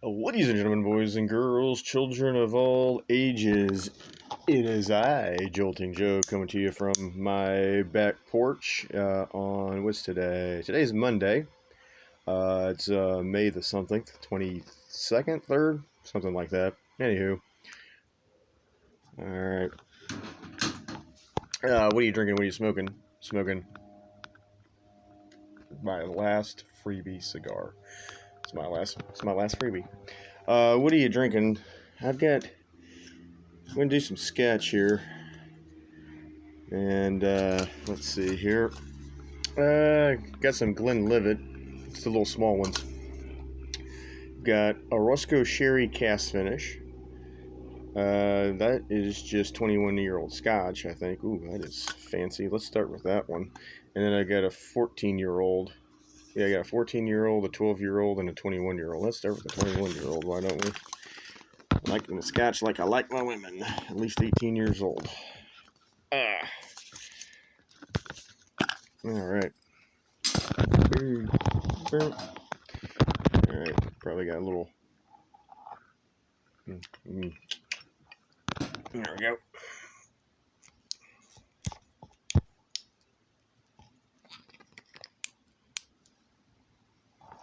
Ladies and gentlemen, boys and girls, children of all ages, it is I, Jolting Joe, coming to you from my back porch on what's today? Today's Monday. It's May the something, 22nd, 3rd, something like that. Anywho, alright. What are you drinking? What are you smoking? Smoking my last freebie cigar. It's my last freebie. What are you drinking? I'm gonna do some sketch here. And let's see here. Got some Glenlivet. It's the little small ones. Got a Roscoe Sherry cast finish. That is just 21-year-old Scotch, I think. Ooh, that is fancy. Let's start with that one. And then I got a 14-year-old. Yeah, I got a 14-year-old, a 12-year-old, and a 21-year-old. Let's start with the 21-year-old. Why don't we? I like the Scotch like I like my women. At least 18 years old. Ah. All right. Alright, probably got a little. There we go.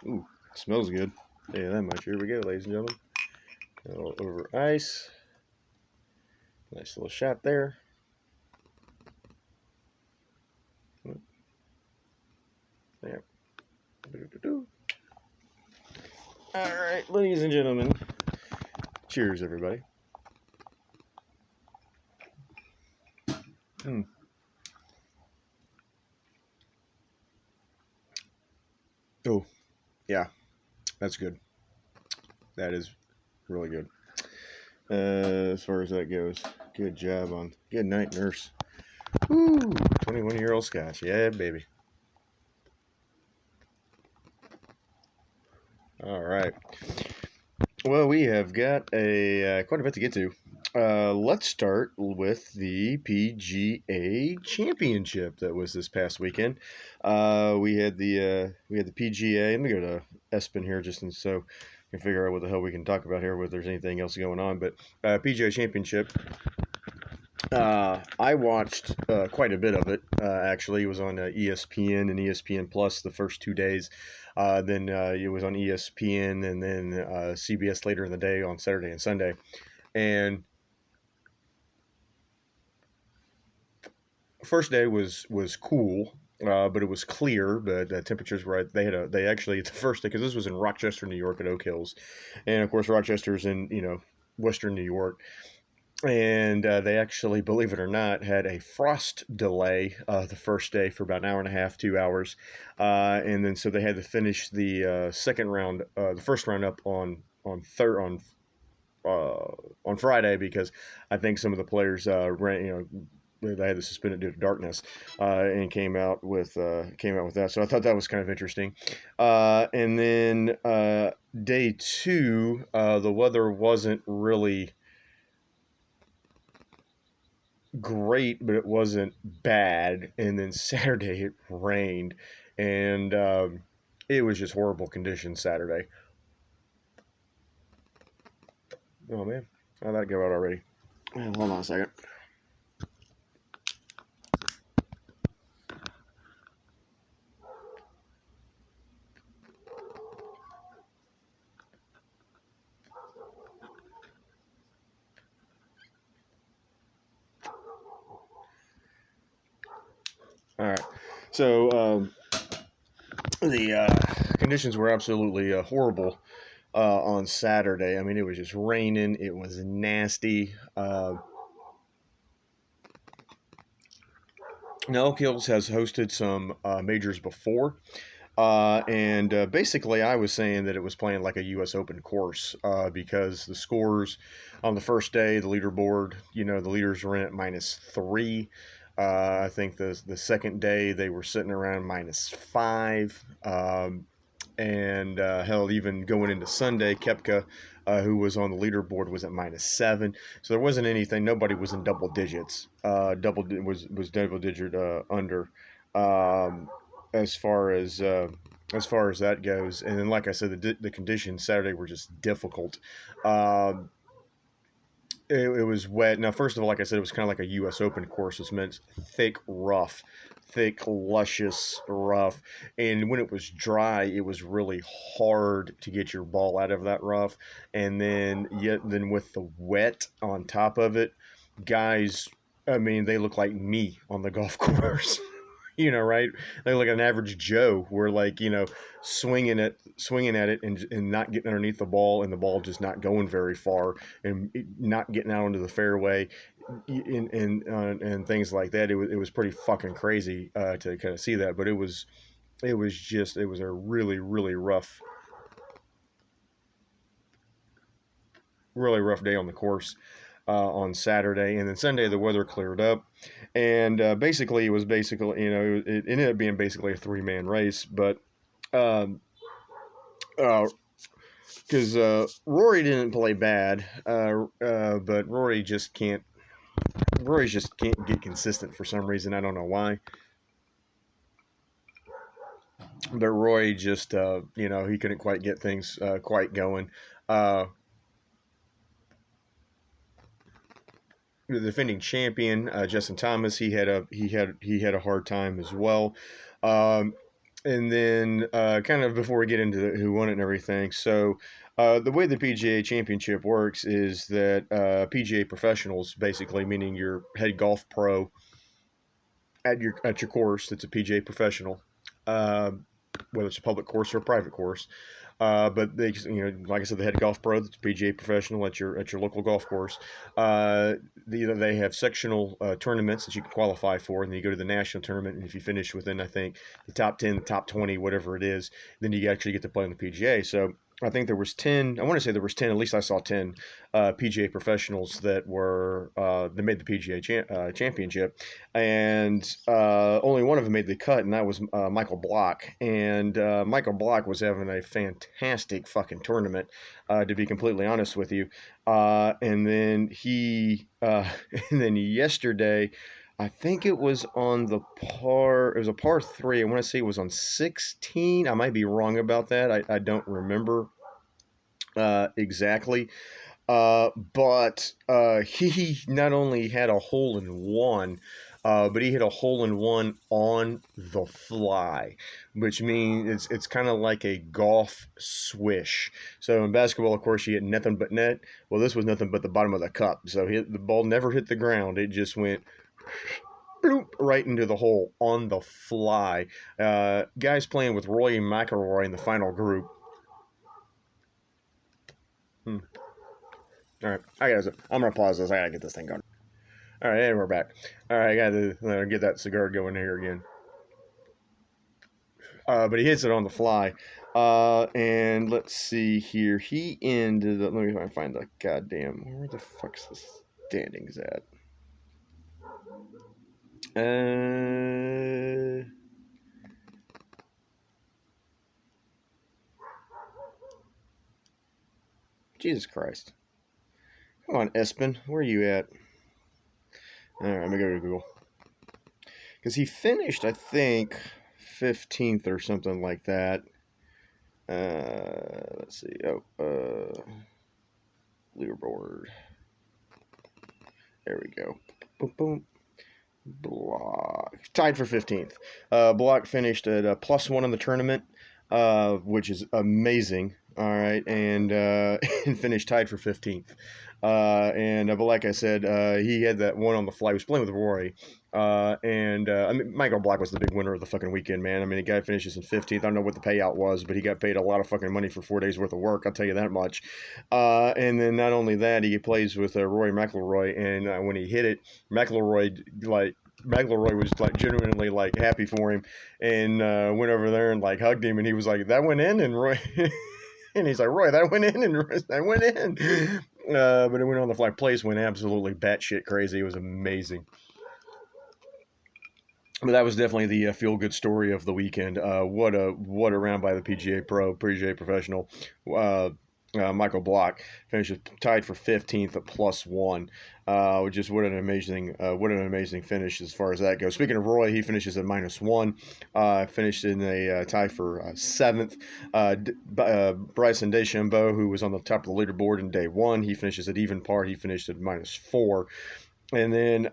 Ooh, smells good. Yeah, that much. Here we go, ladies and gentlemen. Over ice. Nice little shot there. There. Alright, ladies and gentlemen. Cheers, everybody. Oh, yeah. That's good. That is really good. As far as that goes. Good job on. Good night, nurse. Woo! 21-year-old Scotch. Yeah, baby. All right. Well, we have got quite a bit to get to. Let's start with the PGA Championship that was this past weekend. We had the PGA. I'm gonna go to Espen here just so we can figure out what the hell we can talk about here. Whether there's anything else going on, but PGA Championship. I watched quite a bit of it. Actually, it was on ESPN and ESPN Plus the first 2 days. Then it was on ESPN and then CBS later in the day on Saturday and Sunday. And first day was cool, but it was clear. But the temperatures were they actually the first day because this was in Rochester, New York at Oak Hills, and of course Rochester's in Western New York. And they actually, believe it or not, had a frost delay the first day for about an hour and a half, 2 hours, and then so they had to finish the second round, the first round up on Friday because I think some of the players ran, they had to suspend it due to darkness, and came out with that. So I thought that was kind of interesting. And then day two, the weather wasn't really great, but it wasn't bad. And then Saturday it rained, and it was just horrible conditions Saturday. Oh man, how'd that go out already? Hold on a second. All right, so the conditions were absolutely horrible on Saturday. I mean, it was just raining. It was nasty. Now, Oak Hills has hosted some majors before. And basically, I was saying that it was playing like a U.S. Open course because the scores on the first day, the leaderboard, the leaders were in at -3. I think the second day they were sitting around -5. And hell, even going into Sunday, Kepka, who was on the leaderboard, was at -7. So there wasn't anything. Nobody was in double digits. Was double digit under. As far as as far as that goes. And then, like I said, the conditions Saturday were just difficult. Um, it was wet. Now, first of all, like I said, it was kind of like a U.S. Open course, which meant thick, luscious rough. And when it was dry, it was really hard to get your ball out of that rough. And then with the wet on top of it, guys, I mean, they look like me on the golf course. Right? Like an average Joe, where like swinging at it, and not getting underneath the ball, and the ball just not going very far, and not getting out into the fairway, and things like that. It was pretty fucking crazy to kind of see that, but it was a really rough day on the course on Saturday, and then Sunday the weather cleared up, and basically it was basically it ended up being basically a three-man race, but um, because Rory didn't play bad, but Rory just can't get consistent for some reason. I don't know why, but Rory just he couldn't quite get things quite going. Uh, the defending champion Justin Thomas, he had a hard time as well. Um, and then kind of before we get into who won it and everything, so the way the PGA Championship works is that PGA professionals, basically meaning your head golf pro at your course, that's a PGA professional, uh, whether it's a public course or a private course. But they, like I said, the head golf pro, that's a PGA professional at your local golf course. They have sectional tournaments that you can qualify for, and then you go to the national tournament. And if you finish within, I think, the top 10, the top 20, whatever it is, then you actually get to play on the PGA. So I think there was 10. I want to say there was 10. At least I saw 10 PGA professionals that made the PGA championship, and only one of them made the cut, and that was Michael Block. And Michael Block was having a fantastic fucking tournament, to be completely honest with you. And then and then yesterday, I think it was on the par. It was a par three. I want to say it was on 16. I might be wrong about that. I don't remember exactly. But he not only had a hole in one, but he hit a hole in one on the fly, which means it's kind of like a golf swish. So in basketball, of course, you hit nothing but net. Well, this was nothing but the bottom of the cup. So the ball never hit the ground. It just went bloop, right into the hole on the fly. Guys playing with Roy McIlroy in the final group. Hmm. All right, I'm gonna pause this. I gotta get this thing going. All right, and we're back. All right, I gotta get that cigar going here again. But he hits it on the fly. And let's see here. He ended up. Let me find the goddamn. Where the fuck's the standings at? Jesus Christ. Come on, Espen. Where are you at? All right, let me go to Google. Because he finished, I think, 15th or something like that. Let's see. Leaderboard. There we go. Boom, boom. Block. Tied for 15th. Block finished at +1 in the tournament, which is amazing. All right, and and finished tied for 15th. But like I said, he had that one on the fly. He was playing with Rory. I mean, Michael Block was the big winner of the fucking weekend, man. I mean, the guy finishes in 15th. I don't know what the payout was, but he got paid a lot of fucking money for 4 days worth of work. I'll tell you that much. And then not only that, he plays with Rory McIlroy, and when he hit it, McIlroy was like genuinely like happy for him, and went over there and like hugged him, and he was like, "That went in," and Roy. And he's like, Roy, that went in, and that went in. But it went on the fly. Place went absolutely batshit crazy. It was amazing. But that was definitely the feel good story of the weekend. What a round by the PGA Professional. Michael Block finishes tied for 15th at +1, which is what an amazing finish as far as that goes. Speaking of Roy, he finishes at -1, finished in a tie for 7th. Bryson DeChambeau, who was on the top of the leaderboard in day one, he finishes at even par. He finished at -4, and then.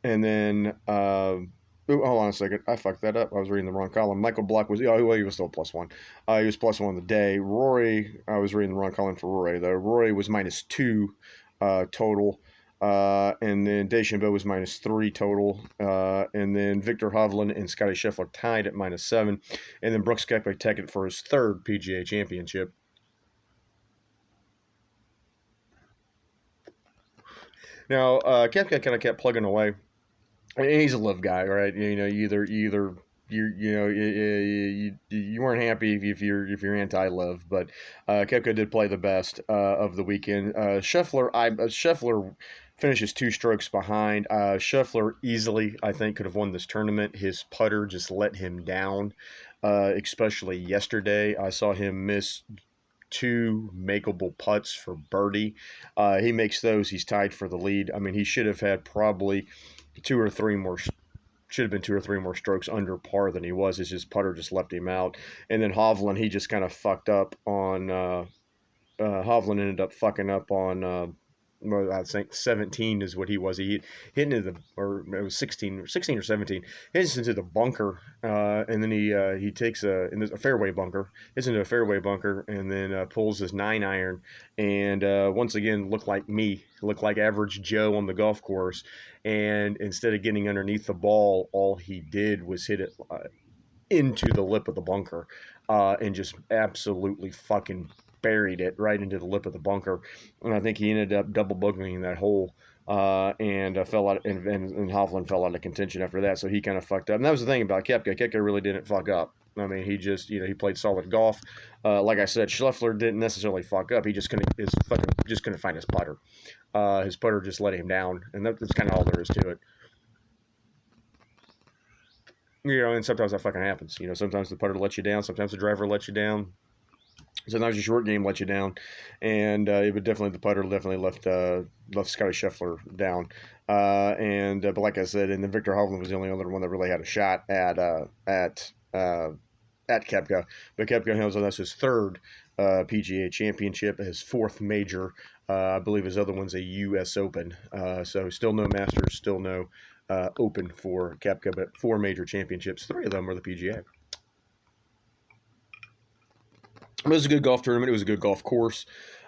And then, ooh, hold on a second. I fucked that up. I was reading the wrong column. Michael Block was, oh, well, he was still +1. He was +1 the day. Rory, I was reading the wrong column for Rory, though. Rory was -2 total. And then DeChambeau was -3 total. And then Victor Hovland and Scotty Scheffler tied at -7. And then Brooks Koepka taking it for his third PGA championship. Now, Koepka kind of kept plugging away. He's a live guy, right? You weren't happy if you're anti-live, but Koepka did play the best of the weekend. Scheffler finishes 2 strokes behind. Scheffler easily, I think, could have won this tournament. His putter just let him down, especially yesterday. I saw him miss 2 makeable putts for birdie. He makes those, he's tied for the lead. I mean, he should have had probably 2 or 3 more should have been 2 or 3 more strokes under par than he was. His putter just left him out. And then Hovland, he just kind of fucked up on. Hovland ended up fucking up on. Well, I think 17 is what he was. He hit into the, or it was 16 or 17. Hits into the bunker, and then he takes a fairway bunker. Hits into a fairway bunker, and then pulls his 9-iron, and once again looked like average Joe on the golf course. And instead of getting underneath the ball, all he did was hit it into the lip of the bunker, and just absolutely fucking buried it right into the lip of the bunker. And I think he ended up double boogering that hole. And fell out, and Hovland fell out of contention after that. So he kind of fucked up. And that was the thing about Koepka. Koepka really didn't fuck up. I mean, he just, he played solid golf. Like I said, Scheffler didn't necessarily fuck up. He just couldn't find his putter. His putter just let him down, and that's kind of all there is to it. And sometimes that fucking happens. Sometimes the putter lets you down. Sometimes the driver lets you down. Sometimes your short game lets you down, and the putter definitely left Scotty Scheffler down. But like I said, and then Victor Hovland was the only other one that really had a shot at Koepka. But Koepka has that's his third PGA championship, his fourth major. I believe his other one's a U.S. Open. So still no Masters, still no Open for Koepka, but 4 major championships. 3 of them are the PGA. It was a good golf tournament. It was a good golf course.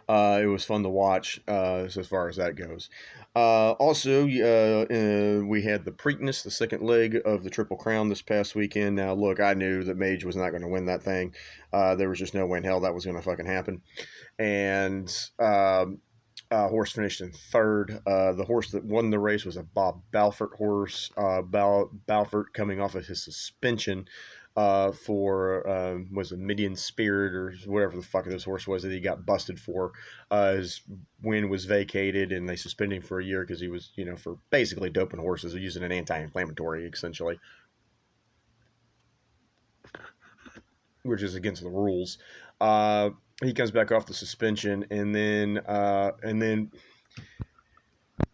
It was fun to watch, so as far as that goes. Also, we had the Preakness, the second leg of the Triple Crown this past weekend. Now, look, I knew that Mage was not going to win that thing. There was just no way in hell that was going to fucking happen. And horse finished in third. The horse that won the race was a Bob Baffert horse. Baffert coming off of his suspension for was a Midian Spirit or whatever the fuck this horse was that he got busted for. His win was vacated and they suspended him for a year because he was, for basically doping horses or using an anti-inflammatory essentially, which is against the rules. He comes back off the suspension and then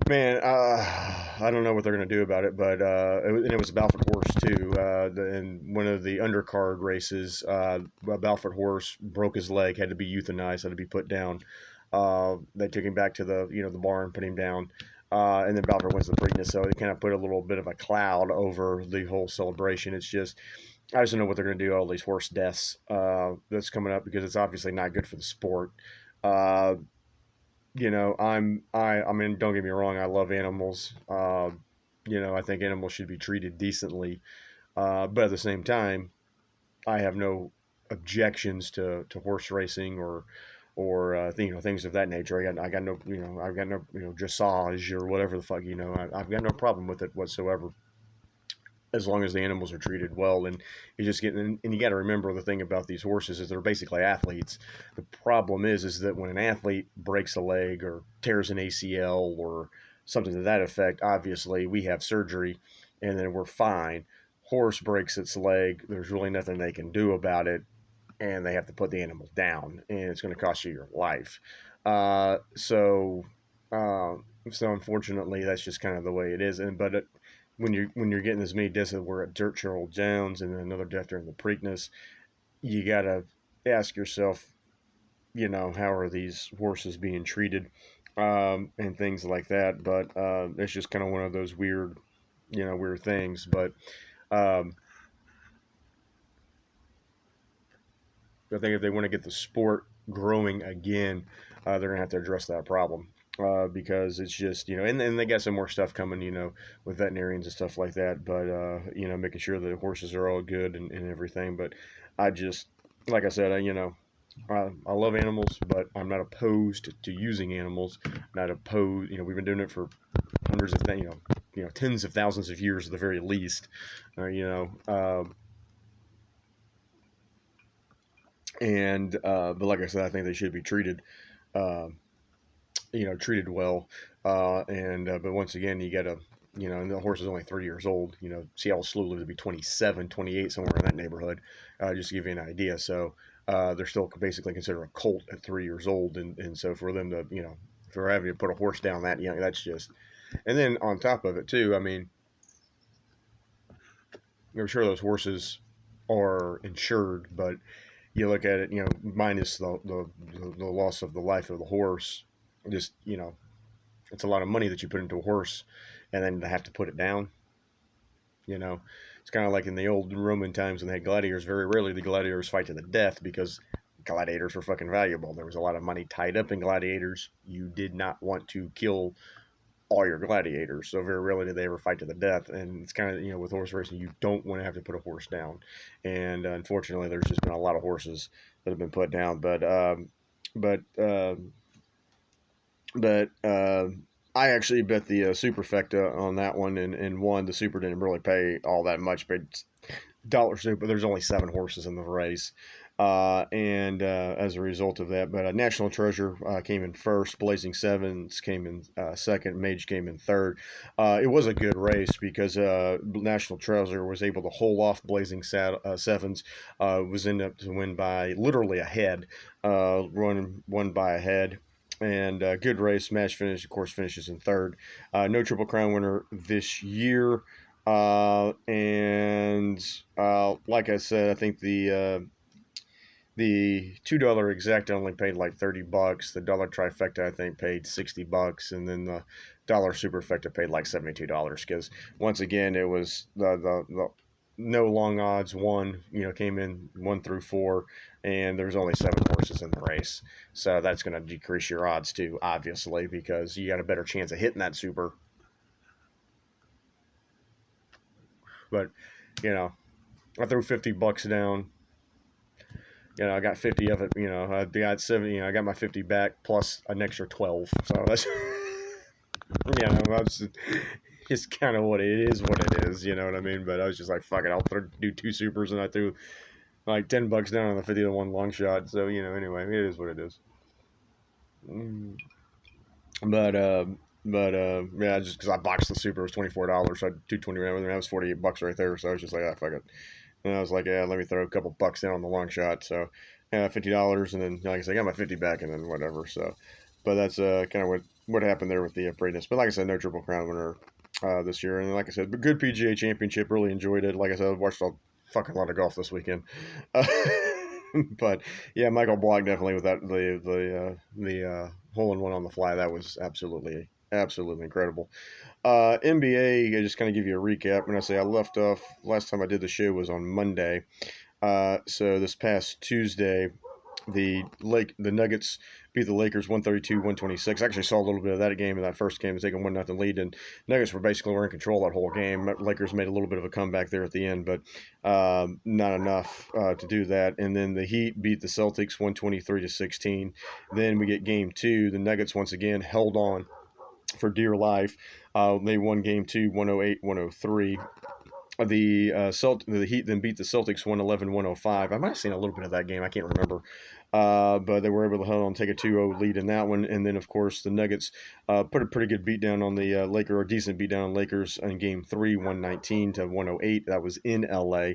man, I don't know what they're going to do about it, but it was a Balfour horse too. In one of the undercard races, a Balfour horse broke his leg, had to be euthanized, had to be put down. They took him back to the barn, put him down, and then Balfour wins the Preakness. So it kind of put a little bit of a cloud over the whole celebration. It's just, I just don't know what they're going to do. All these horse deaths that's coming up because it's obviously not good for the sport. I mean, don't get me wrong, I love animals. I think animals should be treated decently. But at the same time, I have no objections to horse racing or things of that nature. I got no dressage or whatever the fuck. I've got no problem with it whatsoever, as long as the animals are treated well. And you got to remember, the thing about these horses is they're basically athletes. The problem is that when an athlete breaks a leg or tears an ACL or something to that effect, obviously we have surgery and then we're fine. Horse breaks its leg, there's really nothing they can do about it, and they have to put the animal down, and it's going to cost you your life. Uh, so, uh, so unfortunately, that's just kind of the way it is. And but when you're getting as many deaths as we're at Dirt Cheryl Jones and then another death during the Preakness, you gotta ask yourself, how are these horses being treated, and things like that. But it's just kind of one of those weird things. But um, I think if they want to get the sport growing again, they're gonna have to address that problem. Because it's just, and they got some more stuff coming, with veterinarians and stuff like that. But making sure the horses are all good and everything. But I just, like I said, I love animals, but I'm not opposed to using animals. Not opposed. We've been doing it for hundreds of, tens of thousands of years at the very least. You know, and but like I said, I think they should be treated, uh, treated well. And but once again, you got to, and the horse is only 3 years old. Seattle Slew lived to be 27, 28, somewhere in that neighborhood, just to give you an idea. So they're still basically considered a colt at 3 years old, and so for them to, for having to put a horse down that young, that's just. And then on top of it too, I mean, I'm sure those horses are insured, but you look at it, minus the loss of the life of the horse, just, it's a lot of money that you put into a horse, and then to have to put it down. You know, it's kind of like in the old Roman times when they had gladiators. Very rarely the gladiators fight to the death because gladiators were fucking valuable. There was a lot of money tied up in gladiators. You did not want to kill all your gladiators, so very rarely did they ever fight to the death. And it's kind of, with horse racing, you don't want to have to put a horse down. And unfortunately, there's just been a lot of horses that have been put down. But but I actually bet the superfecta on that one and won. The super didn't really pay all that much, but dollar super. There's only 7 horses in the race, and as a result of that, but National Treasure came in first. Blazing Sevens came in second. Mage came in third. It was a good race because National Treasure was able to hold off Blazing Sevens. Was ended up to win by literally a head. Won by a head. And good race, match finish, of course, finishes in third. No Triple Crown winner this year. And like I said, I think the $2 exact only paid like $30. The dollar trifecta I think paid $60, and then the dollar superfecta paid like $72. Because once again, it was the no long odds one. Came in 1 through 4, and there's only 7 horses in the race, so that's going to decrease your odds too, obviously, because you got a better chance of hitting that super. But I threw $50 down. I got 50 of it. I got 70. I got my 50 back plus an extra 12. So that's that's just kind of what it is. What it is. You know what I mean? But I was just like, fuck it. I'll do 2 supers, and I threw like $10 down on the 50-to-1 long shot. So anyway, it is what it is. Mm. But yeah, just because I boxed the super, it was $24. So I had 220 around. That was $48 right there. So I was just like, ah, fuck it. And I was like, yeah, let me throw a couple bucks down on the long shot. So, yeah, $50, and then like I said, I got my 50 back, and then whatever. So, but that's kind of what happened there with the Preakness. But like I said, no Triple Crown winner this year, and like I said, good PGA Championship. Really enjoyed it. Like I said, I watched a fucking lot of golf this weekend. But yeah, Michael Block definitely with that the hole in one on the fly. That was absolutely incredible. NBA, I just kind of give you a recap. When I say I left off, last time I did the show was on Monday. So this past Tuesday, the Nuggets beat the Lakers 132-126. I actually saw a little bit of that game in that first game, taking 1-0 lead, and Nuggets were in control that whole game. Lakers made a little bit of a comeback there at the end, but not enough to do that. And then the Heat beat the Celtics 123-16. Then we get game 2. The Nuggets once again held on for dear life. They won game 2 108-103. The Heat then beat the Celtics 111-105. I might have seen a little bit of that game. I can't remember. but they were able to hold on, take a 2-0 lead in that one. And then, of course, the Nuggets put a pretty good beat down on the Lakers, or a decent beat down on Lakers in Game 3, 119 to 108. That was in LA.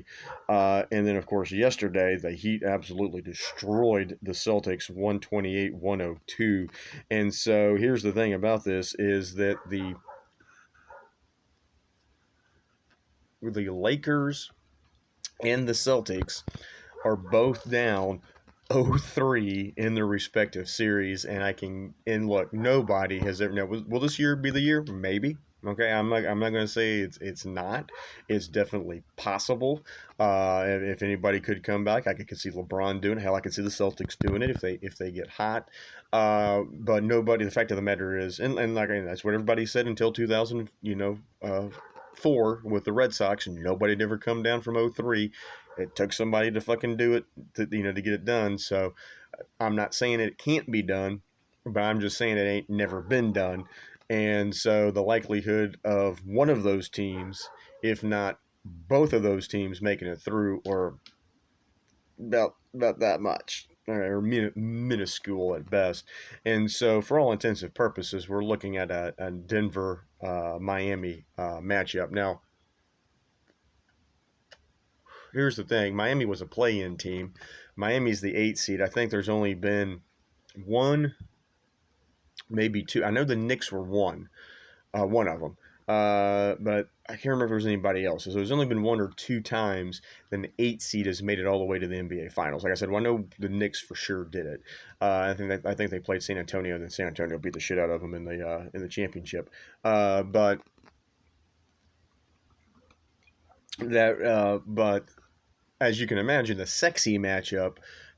And then, of course, yesterday, the Heat absolutely destroyed the Celtics, 128-102. And so here's the thing about this is that the Lakers and the Celtics are both down 0-3 in their respective series, and look, nobody has ever. Now, will this year be the year? Maybe. Okay, I'm not going to say it's not. It's definitely possible. If anybody could come back, I could see LeBron doing it. Hell, I could see the Celtics doing it if they get hot. But nobody. The fact of the matter is, and like that's what everybody said until 2000. Four with the Red Sox, and nobody had ever come down from 0-3. It took somebody to fucking do it to get it done. So I'm not saying it can't be done, but I'm just saying it ain't never been done. And so the likelihood of one of those teams, if not both of those teams, making it through, or about that much, or minuscule at best. And so, for all intents and purposes, we're looking at a Denver Miami matchup. Now, here's the thing: Miami was a play-in team. Miami's the 8 seed. I think there's only been one, maybe two. I know the Knicks were one of them. But I can't remember if there was anybody else. So there's only been one or two times then the 8 seed has made it all the way to the NBA Finals. Like I said, well, I know the Knicks for sure did it. I think they played San Antonio, and then San Antonio beat the shit out of them in the championship. But as you can imagine, the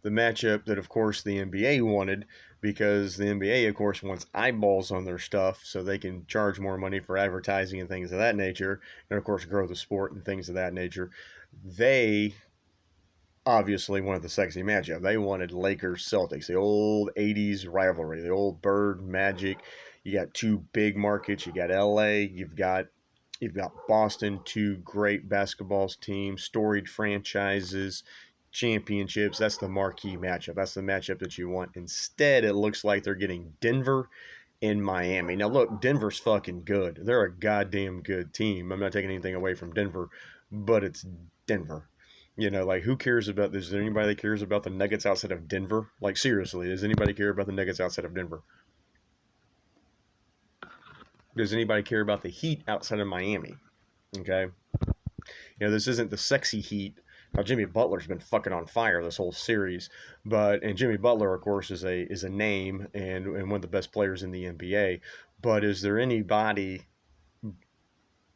matchup that, of course, the NBA wanted, because the NBA, of course, wants eyeballs on their stuff so they can charge more money for advertising and things of that nature, and, of course, grow the sport and things of that nature. They obviously wanted the sexy matchup. They wanted Lakers Celtics, the old 80s rivalry, the old Bird Magic. You got two big markets. You got LA, you've got Boston, two great basketball teams, storied franchises, championships. That's the marquee matchup. That's the matchup that you want. Instead, it looks like they're getting Denver and Miami. Now, look, Denver's fucking good. They're a goddamn good team. I'm not taking anything away from Denver, but it's Denver. Like, who cares about this? Is there anybody that cares about the Nuggets outside of Denver? Like, seriously, does anybody care about the Nuggets outside of Denver? Does anybody care about the Heat outside of Miami? Okay. This isn't the sexy Heat. Now, Jimmy Butler's been fucking on fire this whole series, and Jimmy Butler, of course, is a name and one of the best players in the NBA. But is there anybody?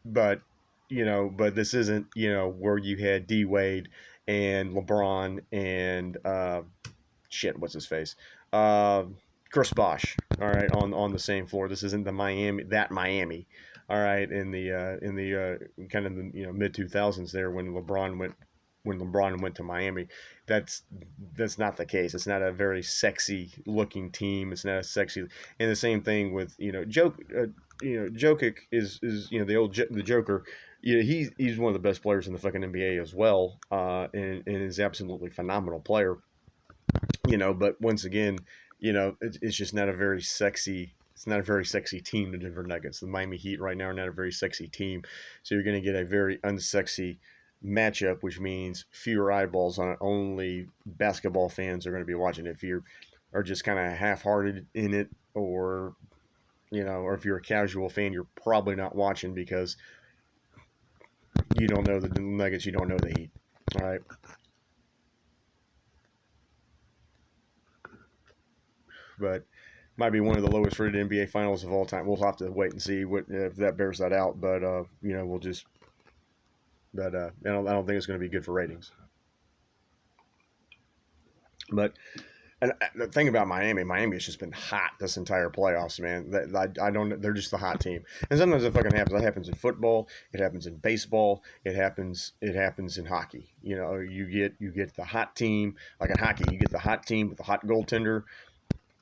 But but this isn't where you had D Wade and LeBron and shit, what's his face? Uh, Chris Bosh, all right, on the same floor. This isn't the Miami, all right, in the kind of the mid 2000s there when LeBron went to Miami. That's not the case. It's not a very sexy looking team. It's not a sexy, and the same thing with Jokic is the Joker. He's one of the best players in the fucking NBA as well, and is absolutely phenomenal player. But once again, it's just not a very sexy. It's not a very sexy team, the Denver Nuggets. The Miami Heat right now are not a very sexy team, so you're going to get a very unsexy matchup, which means fewer eyeballs on it. Only basketball fans are going to be watching it. If you are just kind of half-hearted in it, or or if you're a casual fan, you're probably not watching because you don't know the Nuggets, you don't know the Heat. All right. But might be one of the lowest rated NBA finals of all time. We'll have to wait and see if that bears that out. But we'll just. But I don't think it's going to be good for ratings. But and the thing about Miami has just been hot this entire playoffs, man. I don't. They're just the hot team, and sometimes it fucking happens. That happens in football. It happens in baseball. It happens in hockey. You get the hot team. Like in hockey, you get the hot team with the hot goaltender.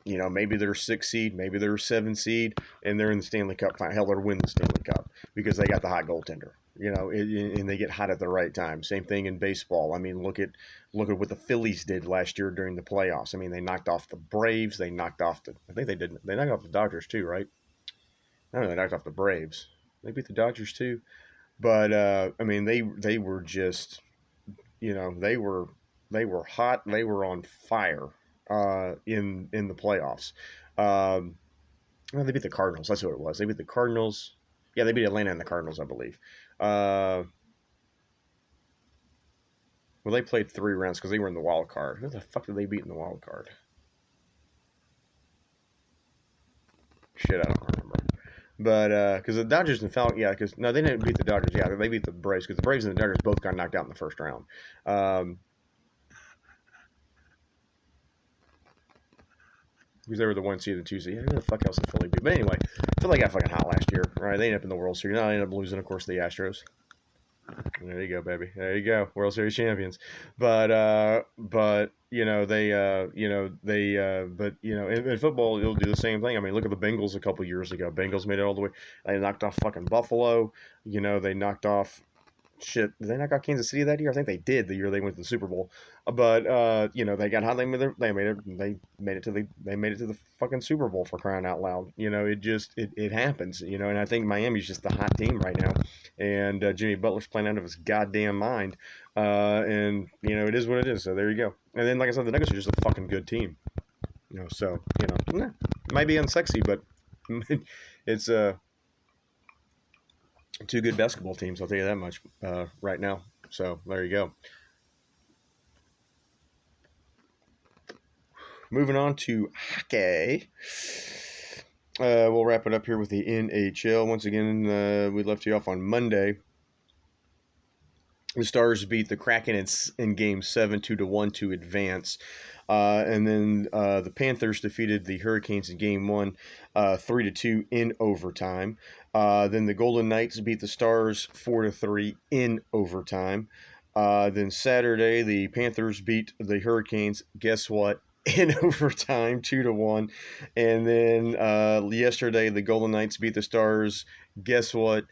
Maybe they're a 6 seed, maybe they're a 7 seed, and they're in the Stanley Cup final. Hell, they're winning the Stanley Cup because they got the hot goaltender. and they get hot at the right time. Same thing in baseball. I mean, look at what the Phillies did last year during the playoffs. I mean, they knocked off the Braves. They knocked off the. I think they did. They knocked off the Dodgers too, right? No, they knocked off the Braves. They beat the Dodgers too. But I mean, they were just they were hot. They were on fire in the playoffs. Um, well, they beat the Cardinals. That's what it was. They beat the Cardinals. Yeah, they beat Atlanta and the Cardinals, I believe. Uh, well, they played 3 rounds because they were in the wild card. Who the fuck did they beat in the wild card? Shit, I don't remember. But because the Dodgers and Falcons, yeah, because no, they didn't beat the Dodgers. Yeah, they beat the Braves because the Braves and the Dodgers both got knocked out in the first round. Um, because they were the 1 seed and 2 seed. Yeah, who the fuck else did Philly beat? But anyway, Philly got fucking hot last year. Right, they ended up in the World Series. Now they ended up losing, of course, to the Astros. There you go, baby. There you go. World Series champions. But but in football, it'll do the same thing. I mean, look at the Bengals a couple years ago. Bengals made it all the way. They knocked off fucking Buffalo. They knocked off shit. Did they knock out Kansas City that year? I think they did the year they went to the Super Bowl. But they got how they made it to the fucking Super Bowl, for crying out loud. It happens. And I think Miami's just the hot team right now, and Jimmy Butler's playing out of his goddamn mind. And it is what it is. So there you go. And then, like I said, the Nuggets are just a fucking good team. So it might be unsexy, but it's two good basketball teams. I'll tell you that much right now. So there you go. Moving on to hockey. We'll wrap it up here with the NHL. Once again, we left you off on Monday. The Stars beat the Kraken in Game 7, 2-1 to advance. And then the Panthers defeated the Hurricanes in Game 1, 3-2 in overtime. Then the Golden Knights beat the Stars 4-3 in overtime. Then Saturday, the Panthers beat the Hurricanes. Guess what? In overtime, 2-1. And then yesterday, the Golden Knights beat the Stars. Guess what?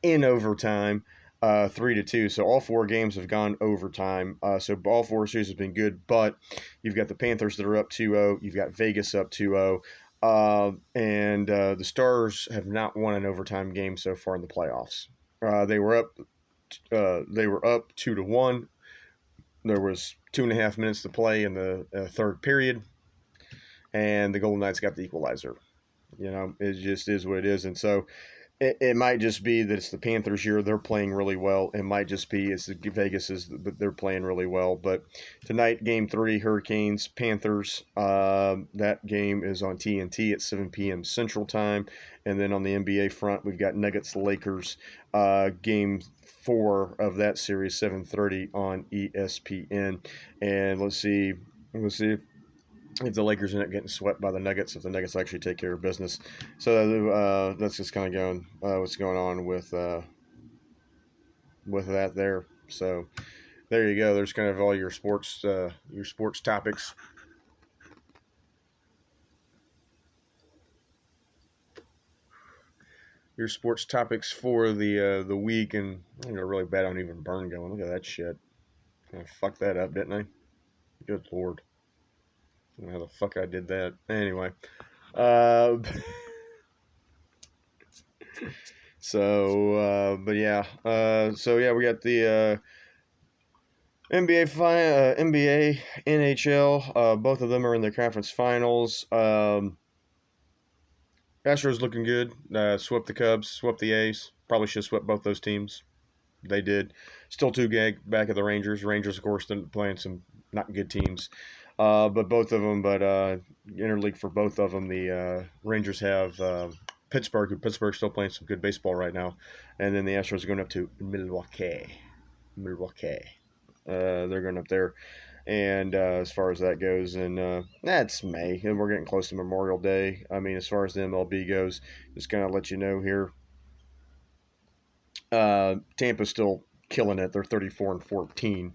In overtime. 3-2. So all 4 games have gone overtime. So all 4 series have been good, but you've got the Panthers that are up 2-0. You've got Vegas up 2-0. And the Stars have not won an overtime game so far in the playoffs. They were up 2-1. There was 2.5 minutes to play in the third period, and the Golden Knights got the equalizer. It just is what it is. And so it might just be that it's the Panthers year. They're playing really well. It might just be it's the Vegas but they're playing really well. But tonight, Game 3, Hurricanes, Panthers. That game is on TNT at 7 p.m. Central Time. And then on the NBA front, we've got Nuggets, Lakers. Game 4 of that series, 7:30 on ESPN. And let's see if the Lakers end up getting swept by the Nuggets, if the Nuggets actually take care of business. So that's just kind of going what's going on with that there. So there you go. There's kind of all your sports topics. Your sports topics for the week, and really bad on even burn going. Look at that shit. I fucked that up, didn't I? Good lord. I don't know how the fuck I did that. Anyway. But yeah. We got the NBA, NHL. Both of them are in the conference finals. Astros looking good. Swept the Cubs, swept the A's. Probably should have swept both those teams. They did. Still 2 back of the Rangers. Rangers, of course, playing some not good teams. But both of them, interleague for both of them. The Rangers have Pittsburgh. Pittsburgh's still playing some good baseball right now. And then the Astros are going up to Milwaukee. They're going up there. And as far as that goes, and that's May, and we're getting close to Memorial Day. I mean, as far as the MLB goes, just kind of let you know here, Tampa's still killing it. They're 34-14,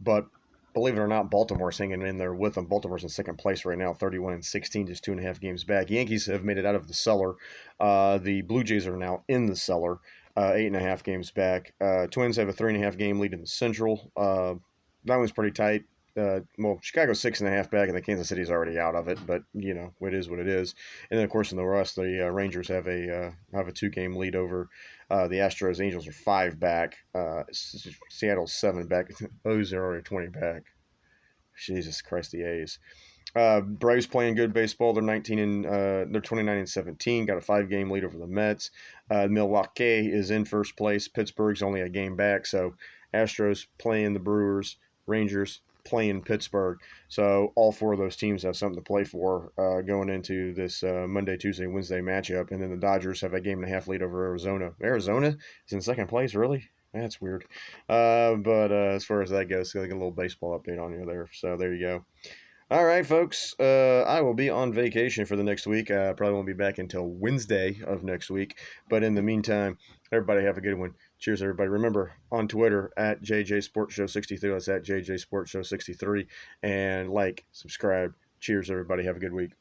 but believe it or not, Baltimore's hanging in there with them. Baltimore's in second place right now, 31-16, just 2.5 games back. Yankees have made it out of the cellar. The Blue Jays are now in the cellar. 8.5 games back. Twins have a 3.5 game lead in the Central. That one's pretty tight. Well, Chicago's 6.5 back, and the Kansas City's already out of it. But it is what it is. And then, of course, in the West, the Rangers have a 2 game lead over the Astros. Angels are 5 back. Seattle's 7 back. O's are already 20 back. Jesus Christ, the A's. Braves playing good baseball. They're 29-17. Got a 5 game lead over the Mets. Milwaukee is in first place. Pittsburgh's only a game back. So Astros playing the Brewers. Rangers playing Pittsburgh. So all 4 of those teams have something to play for going into this Monday, Tuesday, Wednesday matchup. And then the Dodgers have a 1.5 game lead over Arizona. Arizona is in second place, really? That's weird. But as far as that goes, like a little baseball update on you there. So there you go. All right, folks. I will be on vacation for the next week. Probably won't be back until Wednesday of next week. But in the meantime, everybody have a good one. Cheers, everybody. Remember, on Twitter, at JJ Sports Show 63. That's at JJ Sports Show 63. And like, subscribe. Cheers, everybody. Have a good week.